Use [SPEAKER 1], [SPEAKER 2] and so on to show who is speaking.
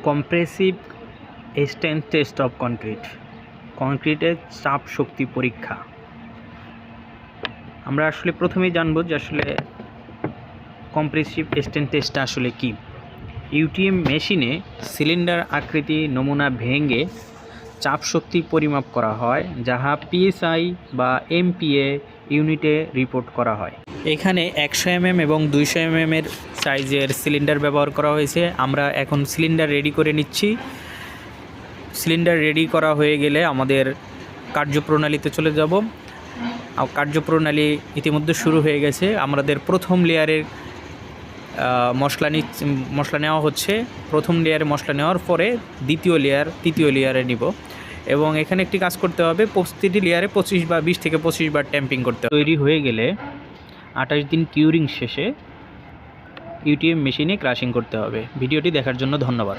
[SPEAKER 1] Compressive strength test of কংক্রিটের চাপ শক্তি পরীক্ষা। আমরা আসলে প্রথমেই জানব যে আসলে কম্প্রেসিভ স্ট্রেংথ টেস্টটা আসলে কি। ইউটিএম মেশিনে সিলিন্ডার আকৃতি নমুনা ভেঙে চাপ শক্তি পরিমাপ করা হয়, যাহা পিএসআই বা এমপিএ ইউনিটে রিপোর্ট করা হয়। এখানে 100 mm এবং 200 mm এর সাইজের সিলিন্ডার ব্যবহার করা হয়েছে। আমরা এখন সিলিন্ডার রেডি করে নিচ্ছি। সিলিন্ডার রেডি করা হয়ে গেলে আমাদের কার্যপ্রণালীতে চলে যাব। কার্যপ্রণালী ইতিমধ্যে শুরু হয়ে গেছে। আমাদের প্রথম লেয়ারের মশলা নেওয়া হচ্ছে। প্রথম লেয়ারে মশলা নেওয়ার পরে দ্বিতীয় লেয়ার, তৃতীয় লেয়ারে নিব এবং এখানে একটি কাজ করতে হবে, প্রতিটি লেয়ারে 20 থেকে 25 বার ট্যাম্পিং করতে হবে। তৈরি হয়ে গেলে 28 দিন কিউরিং শেষে ইউটিএম মেশিনে ক্রাশিং করতে হবে। ভিডিওটি দেখার জন্য ধন্যবাদ।